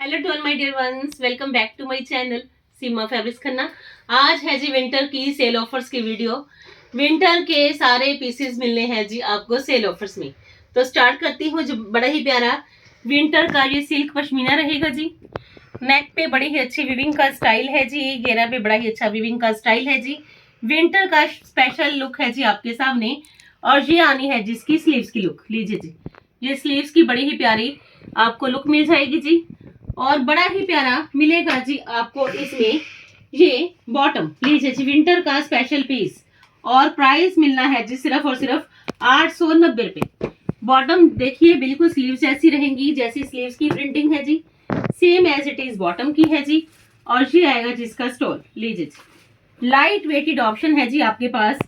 Hello to all my dear ones, welcome back to my channel Seema fabrics Khanna. आज है जी winter की sale offers की वीडियो। विंटर के सारे पीसेस मिलने हैं जी आपको सेल ऑफर्स में। तो स्टार्ट करती हूँ। जो बड़ा ही प्यारा विंटर का ये सिल्क पश्मीना रहेगा जी। नेक पे बड़ी ही अच्छी विविंग का स्टाइल है जी। घेरा पे बड़ा ही अच्छा विविंग का स्टाइल है जी। विंटर का स्पेशल लुक है जी आपके सामने। और ये आनी है जिसकी स्लीव्स की लुक, लीजिए जी। ये स्लीव्स की बड़ी ही प्यारी आपको लुक मिल जाएगी जी। और बड़ा ही प्यारा मिलेगा जी आपको इसमें ये बॉटम, लीजिए जी विंटर का स्पेशल पीस। और प्राइस मिलना है जी सिर्फ और सिर्फ 890 रुपए। बॉटम देखिए बिल्कुल स्लीव्स ऐसी रहेंगी जैसी स्लीव्स की प्रिंटिंग है जी। Same as it is bottom की है जी। और ये आएगा जिसका स्टोल, लीजिए जी। लाइट वेटेड ऑप्शन है जी आपके पास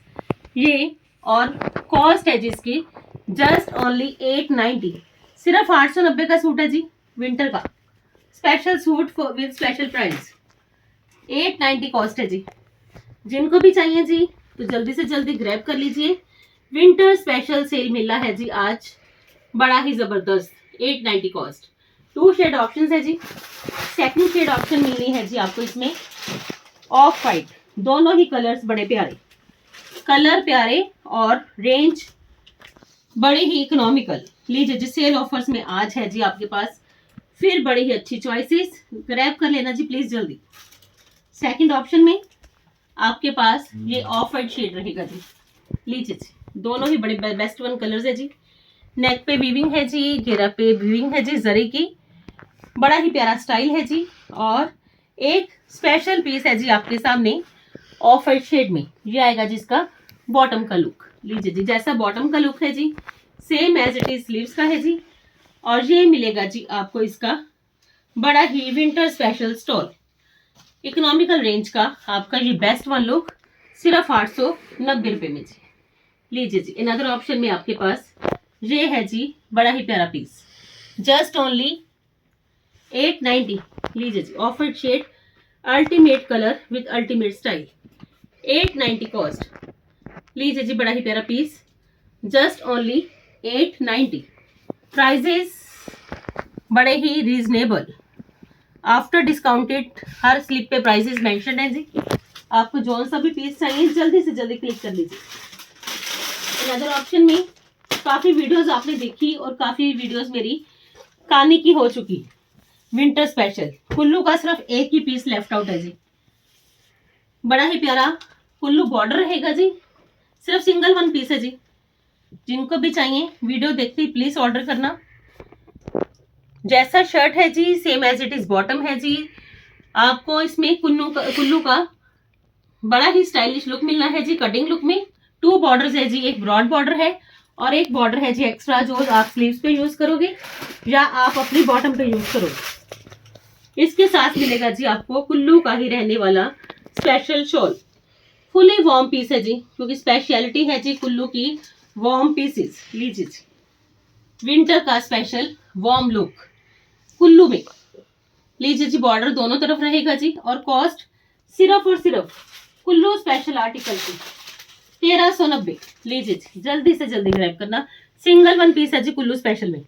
ये। और कॉस्ट है जिसकी जस्ट ओनली 890। सिर्फ 890 का सूट है जी विंटर का special suit with special price. 890 cost है जी। जिनको भी चाहिए जी तो जल्दी से जल्दी ग्रैब कर लीजिए। विंटर स्पेशल सेल मिला है जी आज, बड़ा ही जबरदस्त। 890 कॉस्ट। 2 शेड ऑप्शन है जी। सेकंड शेड ऑप्शन मिलनी है जी आपको इसमें ऑफ वाइट। दोनों ही कलर्स बड़े प्यारे, कलर प्यारे और रेंज बड़ी ही इकोनॉमिकल। लीजिए जी सेल ऑफर्स में आज है जी आपके पास फिर बड़ी ही अच्छी चॉइसेस। ग्रैब कर लेना जी प्लीज जल्दी। सेकंड ऑप्शन में आपके पास ये ऑफ वाइट शेड रहेगा जी। लीजिए जी दोनों ही बड़े बेस्ट वन कलर्स है जी। नेक पे वीविंग है जी, घेरा पे वीविंग है जी जरी की। बड़ा ही प्यारा स्टाइल है जी। और एक स्पेशल पीस है जी आपके सामने ऑफ वाइट शेड में। ये आएगा जिसका बॉटम का लुक, लीजिए जी जैसा बॉटम का लुक है जी same as it is sleeves का है जी। और ये मिलेगा जी आपको इसका बड़ा ही winter special stall. Economical range का आपका ये बेस्ट वन लुक सिर्फ 890 रुपए में जी। लीजिए जी अनदर ऑप्शन में आपके पास ये है जी बड़ा ही प्यारा पीस जस्ट ओनली 890। लीजिए जी off white shade, ultimate colour with ultimate style. 890 cost. लीजिए जी बड़ा ही प्यारा पीस जस्ट ओनली 890। प्राइजेस बड़े ही रीजनेबल आफ्टर डिस्काउंटेड। हर स्लिप पे प्राइसेस मेंशन है जी। आपको जो सा भी पीस चाहिए जल्दी से जल्दी क्लिक कर लीजिए। अदर ऑप्शन में काफी वीडियोस आपने देखी और काफी वीडियोस मेरी कानी की हो चुकी। विंटर स्पेशल कुल्लू का सिर्फ एक ही पीस लेफ्ट आउट है जी। बड़ा ही प्यारा कुल्लू बॉर्डर रहेगा जी। सिर्फ सिंगल वन पीस है जी। जिनको भी चाहिए वीडियो देखते ही प्लीज ऑर्डर करना। जैसा शर्ट है जी same as it is bottom है जी। आपको इसमें कुल्लू का बड़ा ही स्टाइलिश लुक मिलना है जी कटिंग लुक में। 2 बॉर्डर्स है जी, एक ब्रॉड बॉर्डर है और एक बॉर्डर है जी एक्स्ट्रा जो आप स्लीव्स पे यूज करोगे या आप अपनी बॉटम पे यूज करोगे। इसके साथ मिलेगा जी आपको कुल्लू का ही रहने वाला special shawl. Fully warm piece है जी क्योंकि स्पेशलिटी है जी कुल्लू की वार्म पीसेस। लीजिए जी विंटर का स्पेशल वार्म लुक कुल्लू में। लीजिए जी बॉर्डर दोनों तरफ रहेगा जी। और कॉस्ट सिर्फ और सिर्फ कुल्लू स्पेशल आर्टिकल की 1390। लीजिए जी जल्दी से जल्दी ग्रैब करना। सिंगल वन पीस है जी कुल्लू स्पेशल में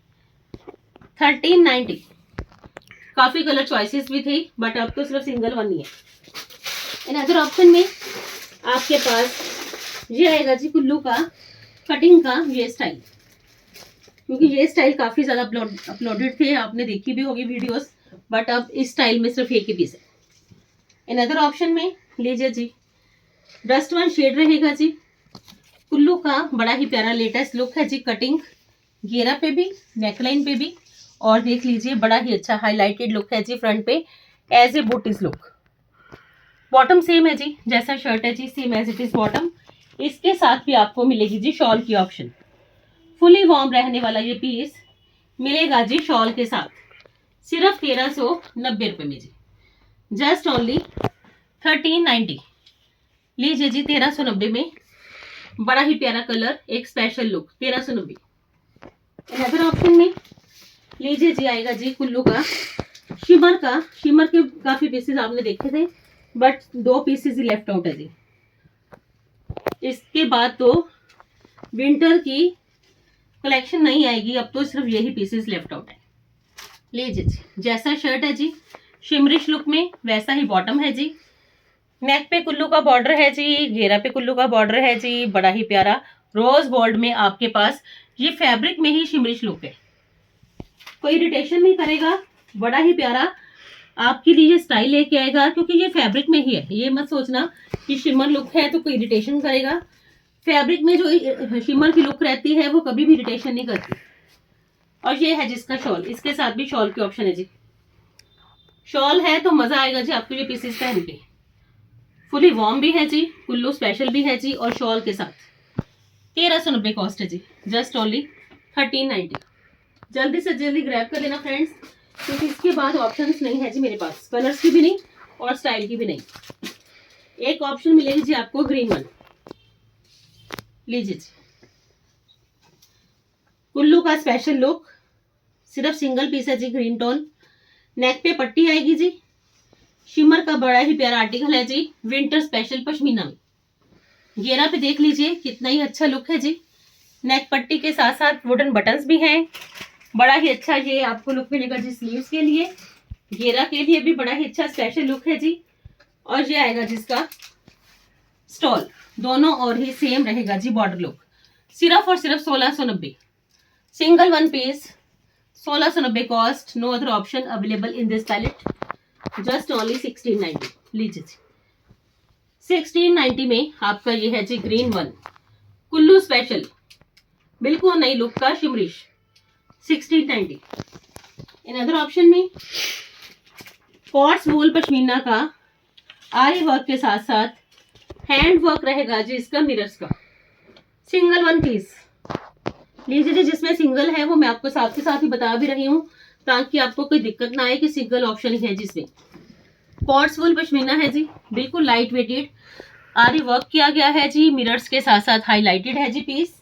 1390। काफी कलर चॉइसेस भी थी बट अब तो सिर्फ सिंगल वन ही है। इन अदर ऑप्शन में आपके पास ये आएगा जी कुल्लू का कटिंग का ये स्टाइल। क्योंकि ये स्टाइल काफी ज्यादा अपलोडेड थे, आपने देखी भी होगी वीडियोस। बट अब इस स्टाइल में सिर्फ एक ही पीस है। इन अदर ऑप्शन में लीजिए जी डस्ट वन शेड रहेगा जी। कुल्लू का बड़ा ही प्यारा लेटेस्ट लुक है जी। कटिंग घेरा पे भी, नेकलाइन पे भी। और देख लीजिए बड़ा ही अच्छा हाईलाइटेड लुक है जी फ्रंट पे एज ए बूटीज लुक। बॉटम सेम है जी जैसा शर्ट है जी same as it is bottom. इसके साथ भी आपको मिलेगी जी शॉल की ऑप्शन। फुली वार्म रहने वाला ये पीस मिलेगा जी शॉल के साथ सिर्फ 1390 रुपए में जी। Just only 1390। लीजिए जी 1390 में बड़ा ही प्यारा कलर, एक स्पेशल लुक 1390। अदर ऑप्शन में लीजिए जी आएगा जी कुल्लू का शिमर का। शिमर के काफी पीसेस आपने देखे थे but 2 pieces he left out है जी। इसके बाद तो विंटर की कलेक्शन नहीं आएगी, अब तो सिर्फ यही पीसेस लेफ्ट आउट है। लीजिए जी, जैसा शर्ट है जी शिमरिश लुक में, वैसा ही बॉटम है जी। नेक पे कुल्लू का बॉर्डर है जी, घेरा पे कुल्लू का बॉर्डर है जी, बड़ा ही प्यारा रोज गोल्ड में आपके पास ये फैब्रिक में ही शिमरिश लुक है, कोई इरिटेशन नहीं करेगा, बड़ा ही प्यारा आपके लिए स्टाइल लेके आएगा, क्योंकि ये फैब्रिक में ही है। ये मत सोचना कि शिमर लुक है तो कोई इरिटेशन करेगा। फैब्रिक में जो शिमर की लुक रहती है वो कभी भी इरिटेशन नहीं करती। और ये है जिसका शॉल, इसके साथ भी शॉल की ऑप्शन है जी। शॉल है तो मजा आएगा जी आपको ये पीसेस पहन के। फुली वॉर्म भी है जी, कुल्लू स्पेशल भी है जी, और शॉल के साथ 1390 कॉस्ट है जी, जस्ट ओनली 1390। जल्दी से जल्दी ग्रैब कर लेना फ्रेंड्स, क्योंकि इसके बाद ऑप्शंस नहीं है जी मेरे पास, कलर्स की भी नहीं और स्टाइल की भी नहीं। एक ऑप्शन मिलेगी जी आपको ग्रीन वन, लीजिए जी, कुल्लू का स्पेशल लुक, सिर्फ सिंगल पीस है जी, ग्रीन टोन, नेक पे पट्टी आएगी जी, शिमर का बड़ा ही प्यारा आर्टिकल है जी, विंटर स्पेशल पश्मीना में। घेरा पे देख लीजिए कितना ही अच्छा लुक है जी, नेक पट्टी के साथ साथ वुडन बटन्स भी हैं, बड़ा ही अच्छा ये आपको लुक मिलेगा जी। स्लीव्स के लिए, घेरा के लिए भी बड़ा ही अच्छा स्पेशल लुक है जी। और ये आएगा जिसका स्टॉल, दोनों और ही सेम रहेगा जी बॉर्डर लुक, सिर्फ और सिर्फ 1690, single one piece 1690 cost, no other option available in this palette, just only 1690। लीजिए जी, 1690 में आपका ये है जी ग्रीन वन, कुल्लू स्पेशल, बिल्कुल नई लुक का शिमरिश, 1690। इन अदर ऑप्शन में कॉट्स वूल पश्मीना का आरी वर्क के साथ साथ हैंड वर्क रहेगा जी इसका, मिरर्स का, सिंगल वन पीस। लीजिए जी, जिसमें सिंगल है वो मैं आपको साथ के साथ ही बता भी रही हूँ, ताकि आपको कोई दिक्कत ना आए कि सिंगल ऑप्शन ही है जिसमें। कॉट्स वूल पश्मीना है जी, बिल्कुल लाइट वेटेड, आरी वर्क किया गया है जी, मिरर्स के साथ साथ हाईलाइटेड है जी पीस।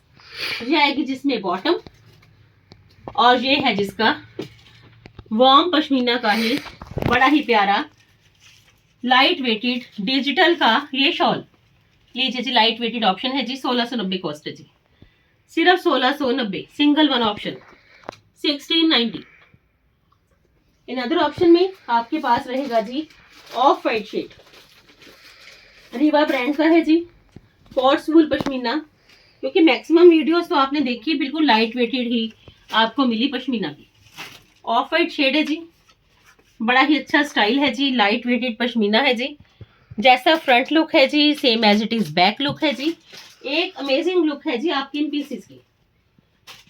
ये आएगी जिसमें बॉटम, और ये है जिसका वार्म पश्मीना का ही बड़ा ही प्यारा लाइट वेटेड डिजिटल का ये शॉल। लीजिए जी, लाइट वेटेड ऑप्शन है जी, 1690 कॉस्ट है जी, सिर्फ 1690, single one option 1690। In other option में आपके पास रहेगा जी off white shade, Riva brand का है जी, कॉट्स वूल पश्मीना, क्योंकि मैक्सिमम वीडियोस तो आपने देखी बिल्कुल लाइट वेटेड ही आपको मिली पश्मीना की। ऑफ वाइट शेड है जी, बड़ा ही अच्छा स्टाइल है जी, लाइट वेटेड पश्मीना है जी, जैसा फ्रंट लुक है जी same as it is back look है जी। एक अमेजिंग लुक है जी आपकी इन पीसेस की।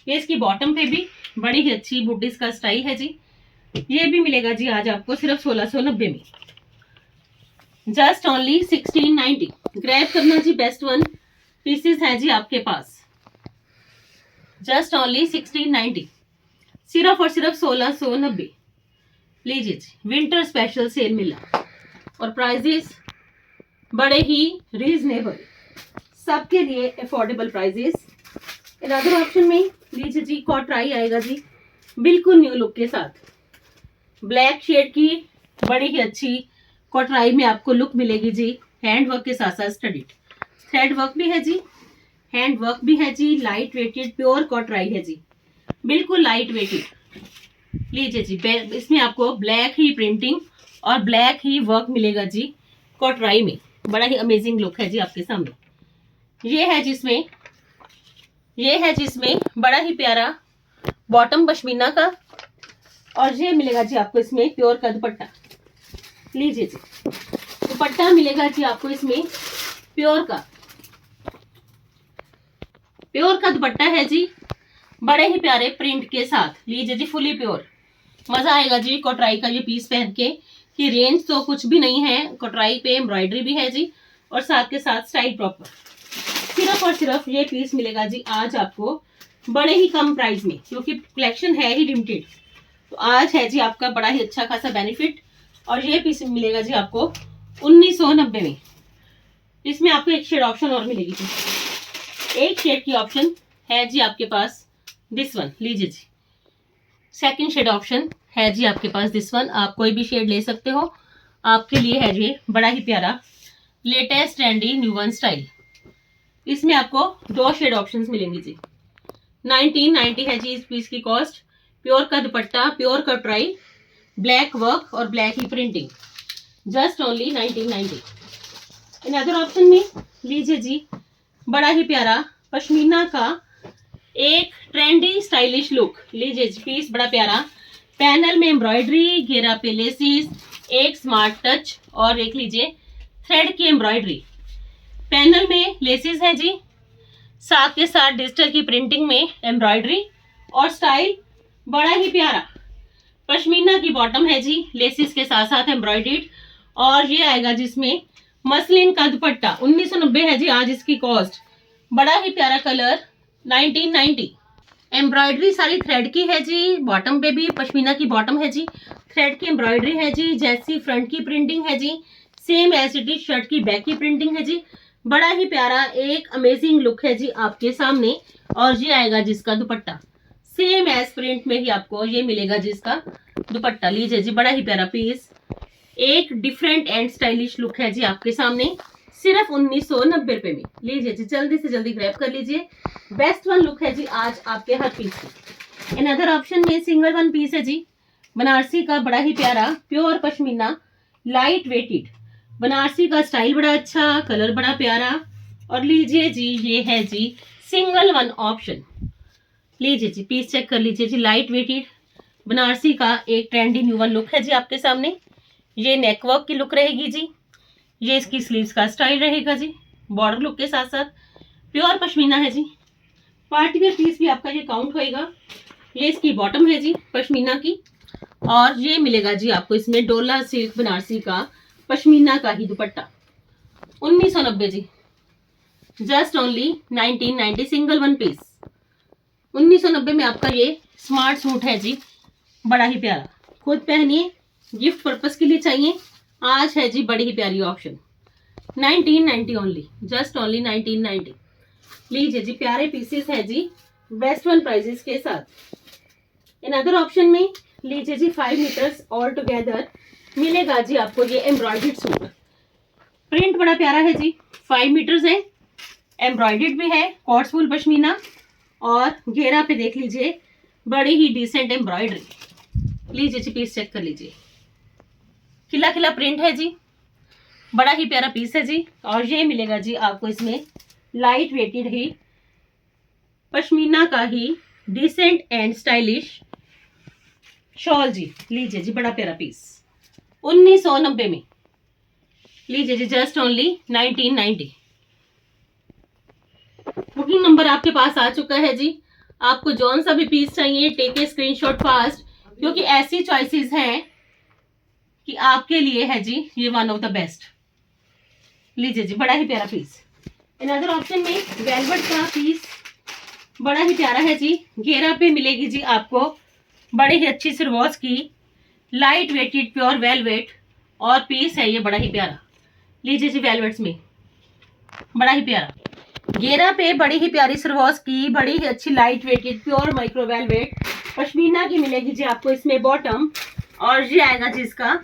ये इसकी बॉटम पे भी बड़ी ही अच्छी बुटीज का स्टाइल है जी। ये भी मिलेगा जी आज आपको सिर्फ 1690 में, जस्ट ओनली 1690। ग्रैब करना जी, बेस्ट वन पीसेस है जी आपके पास, जस्ट ओनली 1690, सिर्फ और सिर्फ 1690। लीजिए जी, विंटर स्पेशल सेल मिला और प्राइजेस बड़े ही रीजनेबल, सबके लिए affordable prices. In other option में लीजिए जी, कॉटराई आएगा जी बिल्कुल न्यू लुक के साथ, ब्लैक शेड की बड़ी ही अच्छी कॉटराई में आपको लुक मिलेगी जी, हैंड वर्क के साथ साथ स्टडीड थ्रेड वर्क भी है जी, हैंड वर्क भी है जी, लाइट वेटेड प्योर कॉटराई है जी, बिल्कुल लाइट वेटेड। लीजिए जी, इसमें आपको ब्लैक ही प्रिंटिंग और ब्लैक ही वर्क मिलेगा जी कॉटराई में, बड़ा ही अमेजिंग लुक है जी आपके सामने। ये है जिसमें बड़ा ही प्यारा बॉटम पश्मीना का, और ये मिलेगा जी आपको इसमें प्योर का दुपट्टा। लीजिए जी, दुपट्टा मिलेगा जी आपको इसमें प्योर का दुपट्टा है जी, बड़े ही प्यारे प्रिंट के साथ। लीजिए जी, फुली प्योर, मजा आएगा जी कटराई का ये पीस पहन के, कि रेंज तो कुछ भी नहीं है, कटराई पे एम्ब्रॉयडरी भी है जी, और साथ के साथ स्टाइल प्रॉपर। सिर्फ और सिर्फ ये पीस मिलेगा जी आज आपको बड़े ही कम प्राइस में, क्योंकि कलेक्शन है ही लिमिटेड, तो आज है जी आपका बड़ा ही अच्छा खासा बेनिफिट। और ये पीस मिलेगा जी आपको 1990 में। इसमें आपको एक शेड ऑप्शन और मिलेगी जी, एक शेड की ऑप्शन है जी आपके पास, दिस वन। लीजिए जी, सेकंड शेड ऑप्शन है जी आपके पास, दिस वन। आप कोई भी शेड ले सकते हो, आपके लिए है ये बड़ा ही प्यारा latest trendy new one style. इसमें आपको 2 शेड ऑप्शंस मिलेंगे जी, 1990 है जी इस पीस की कॉस्ट, प्योर का दुपट्टा, प्योर कटराई, ब्लैक वर्क और ब्लैक ही printing, just only 1990। In other option में लीजिए जी बड़ा ही प्यारा पश्मीना का एक ट्रेंडी स्टाइलिश लुक, लीजिए जी पीस बड़ा प्यारा, पैनल में एम्ब्रॉयडरी, घेरा पे लेसिस, एक स्मार्ट टच और देख लीजिए थ्रेड की एम्ब्रॉयडरी, पैनल में लेसिस है जी, साथ के साथ डिजिटल की प्रिंटिंग में एम्ब्रॉयडरी और स्टाइल बड़ा ही प्यारा। पश्मीना की बॉटम है जी, लेसिस के साथ साथ एम्ब्रॉयडर्ड, और ये आएगा जिसमें मसलिन का दुपट्टा, 1990 है जी आज इसकी कॉस्ट, बड़ा ही प्यारा कलर 1990। एम्ब्रॉयडरी सारी थ्रेड की है जी, बॉटम पे भी पश्मीना की बॉटम है जी, थ्रेड की एम्ब्रॉयडरी है जी, जैसी फ्रंट की प्रिंटिंग है जी, same as it is shirt की बैक की प्रिंटिंग है जी, बड़ा ही प्यारा एक अमेजिंग लुक है जी आपके सामने। और ये आएगा जिसका दुपट्टा, सेम एज प्रिंट में ही आपको ये मिलेगा जिसका दुपट्टा, लीजिए जी बड़ा ही प्यारा पीस, एक डिफरेंट एंड स्टाइलिश लुक है जी आपके सामने, सिर्फ 1990 रुपए में। लीजिए जी जल्दी से जल्दी ग्रैब कर लीजिए, बेस्ट वन लुक है जी आज आपके हर पीस की। इन अदर ऑप्शन में सिंगल वन पीस है जी, बनारसी का बड़ा ही प्यारा pure pashmina, light weighted, Banarasi का स्टाइल बड़ा अच्छा, कलर बड़ा प्यारा, और लीजिए जी ये है जी सिंगल वन ऑप्शन, लीजिए जी पीस चेक कर लीजिए जी, लाइट वेटेड बनारसी का एक ट्रेंडी न्यू वन लुक है जी आपके सामने। ये नेकवर्क की लुक रहेगी जी, ये इसकी स्लीव्स का स्टाइल रहेगा जी, बॉर्डर लुक के साथ साथ प्योर पश्मीना है जी, पार्टी वेयर पीस भी आपका ये काउंट होएगा। ये इसकी बॉटम है जी पश्मीना की, और ये मिलेगा जी आपको इसमें डोला सिल्क बनारसी का पश्मीना का ही दुपट्टा, 1990 जी, just only 1990 single one piece. 1990 में आपका ये स्मार्ट सूट है जी, बड़ा ही प्यारा, खुद पहनिए, गिफ्ट पर्पस के लिए चाहिए, आज है जी बड़ी ही प्यारी ऑप्शन, 1990 ओनली, जस्ट ओनली 1990। लीजिए जी प्यारे पीसेस है जी बेस्ट वन प्राइजेस के साथ। इन अदर ऑप्शन में लीजिए जी 5 मीटर्स ऑल टुगेदर मिलेगा जी आपको ये एम्ब्रॉयडर्ड सूट, प्रिंट बड़ा प्यारा है जी, 5 मीटर्स है, एम्ब्रॉयडर्ड भी है, कॉट्सवुल पश्मीना, और घेरा पे देख लीजिए बड़ी ही डिसेंट एम्ब्रॉयडरी, लीजिए जी पीस चेक कर लीजिए, खिला खिला प्रिंट है जी, बड़ा ही प्यारा पीस है जी, और ये मिलेगा जी आपको इसमें लाइट वेटेड ही पश्मीना का ही डिसेंट एंड स्टाइलिश शॉल जी, लीजिए जी बड़ा प्यारा पीस 1990 में, लीजिए जी जस्ट ओनली 1990। बुकिंग नंबर आपके पास आ चुका है जी, आपको जौन सा भी पीस चाहिए टेक ए स्क्रीनशॉट फास्ट, क्योंकि ऐसी चॉइसेस हैं कि आपके लिए है जी ये वन ऑफ द बेस्ट। लीजिए जी बड़ा ही प्यारा पीस। इन अदर ऑप्शन में वेलवेट का पीस बड़ा ही प्यारा है जी, घेरा पे मिलेगी जी आपको बड़ी ही अच्छी सिरवॉस की लाइट वेटेड प्योर वेलवेट, और पीस है ये बड़ा ही प्यारा, लीजिए जी वेलवेट्स में बड़ा ही प्यारा, घेरा पे बड़ी ही प्यारी सिरवॉस की बड़ी ही अच्छी light weighted pure micro velvet pashmina की मिलेगी जी आपको इसमें बॉटम, और ये आएगा जी इसका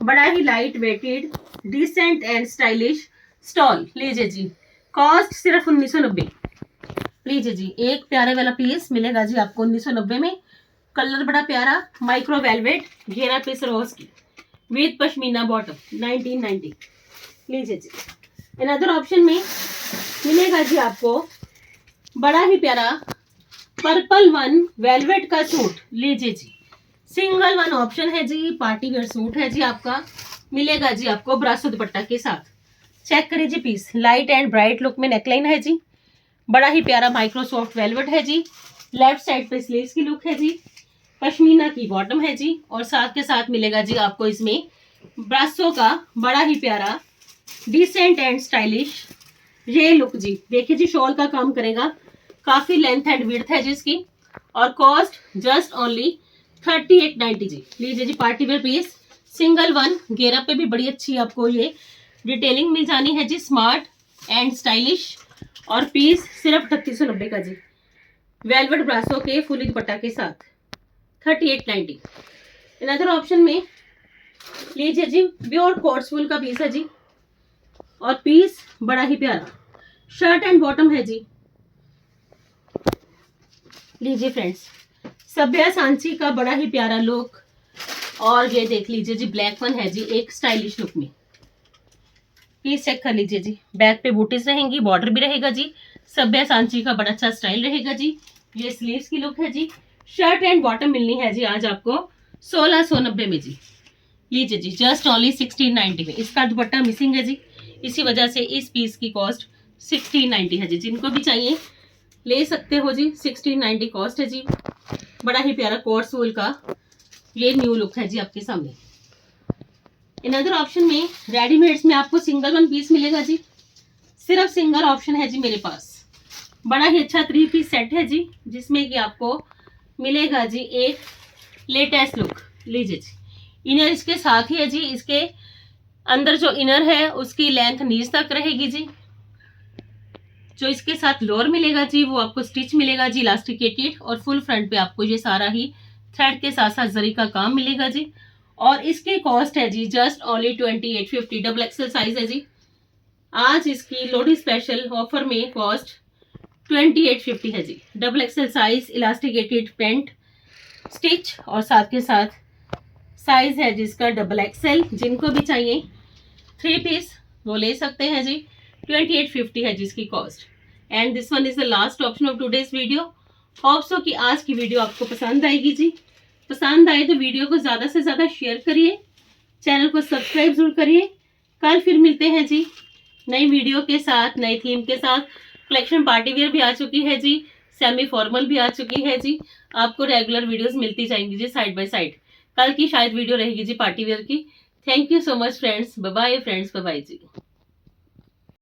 बड़ा ही light weighted decent and stylish stall, लीजिए जी कॉस्ट सिर्फ 1990। लीजिए जी एक प्यारे वाला पीस मिलेगा जी आपको 1990 में, कलर बड़ा प्यारा माइक्रो वेलवेट घेरा पे सिरवॉस की विद पश्मीना बॉटम, 1990। लीजिए जी इन अदर ऑप्शन में मिलेगा जी आपको बड़ा ही प्यारा पर्पल वन वेलवेट का सूट, लीजिए जी सिंगल वन ऑप्शन है जी, पार्टी वेयर सूट है जी आपका, मिलेगा जी आपको ब्रासो दुपट्टा के साथ, चेक करिए जी piece, light and bright look में नेकलाइन है जी, बड़ा ही प्यारा माइक्रोसॉफ्ट वेलवेट है जी, लेफ्ट साइड पे स्लीव्स की लुक है जी, पश्मीना की बॉटम है जी, और साथ के साथ मिलेगा जी आपको इसमें ब्रासो का बड़ा ही प्यारा डिसेंट एंड स्टाइलिश ये लुक जी, देखिए जी शॉल का काम करेगा, काफी लेंथ एंड विड्थ है जी इसकी, और कॉस्ट जस्ट ओनली 3890 जी। लीजिए जी party wear piece single one, घेरा पे भी बड़ी अच्छी आपको ये डिटेलिंग मिल जानी है जी, स्मार्ट एंड स्टाइलिश, और पीस सिर्फ 3890 का जी, वेलवेट ब्रासो के फुली दुपट्टा के साथ 3890। इन अदर ऑप्शन में लीजिए जी प्योर कॉट्सवुल का पीस है जी, और पीस बड़ा ही प्यारा शर्ट एंड बॉटम है जी, लीजिए फ्रेंड्स सभ्या सांची का बड़ा ही प्यारा लुक। और ये देख लीजिए जी, ब्लैक वन है जी, एक स्टाइलिश लुक में। पीस चेक कर लीजिए जी, बैक पे बूटीज रहेंगी, बॉर्डर भी रहेगा जी। सभ्या सांची का बड़ा अच्छा स्टाइल रहेगा जी। ये स्लीव्स की लुक है जी। शर्ट एंड बॉटम मिलनी है जी आज आपको 1690 में जी। लीजिए जी, जस्ट ओनली 1690 में। इसका दुपट्टा मिसिंग है जी, इसी वजह से इस पीस की कॉस्ट 1690 है जी। जिनको भी चाहिए ले सकते हो जी, 1690 कॉस्ट है जी। बड़ा ही प्यारा कोर्स वूल का ये न्यू लुक है जी आपके सामने। इन अदर ऑप्शन में रेडीमेड्स में आपको सिंगल वन पीस मिलेगा जी। सिर्फ सिंगल ऑप्शन है जी मेरे पास। बड़ा ही अच्छा 3 पीस सेट है जी, जिसमें कि आपको मिलेगा जी एक लेटेस्ट लुक। लीजिए जी, इनर इसके साथ ही है जी। इसके अंदर जो इनर है उसकी लेंथ नीज तक रहेगी जी। जो इसके साथ लोअर मिलेगा जी वो आपको स्टिच मिलेगा जी, इलास्टिकेटेड। और फुल फ्रंट पे आपको ये सारा ही थ्रेड के साथ साथ जरी का काम मिलेगा जी। और इसकी कॉस्ट है जी just only 2850। Double XL size है जी। आज इसकी लोडी स्पेशल ऑफर में कॉस्ट 2850 है जी। Double XL size, elasticated pant stitch और साथ के साथ साइज है जिसका डबल एक्सल। जिनको भी चाहिए 3 पीस वो ले सकते हैं जी। 2850 है जिसकी cost. And this one is the last option of today's video. Hope so कि आज की वीडियो आपको पसंद आएगी जी। पसंद आए तो वीडियो को ज़्यादा से ज़्यादा शेयर करिए, चैनल को सब्सक्राइब जरूर करिए। कल फिर मिलते हैं जी नई वीडियो के साथ, नई थीम के साथ। कलेक्शन पार्टी वेयर भी आ चुकी है जी, सेमी फॉर्मल भी आ चुकी है जी। आपको रेगुलर वीडियोस मिलती जाएंगी जी साइड बाय साइड। कल की शायद वीडियो रहेगी जी पार्टी वेयर की। Thank you so much friends, bye bye friends, bye bye ji.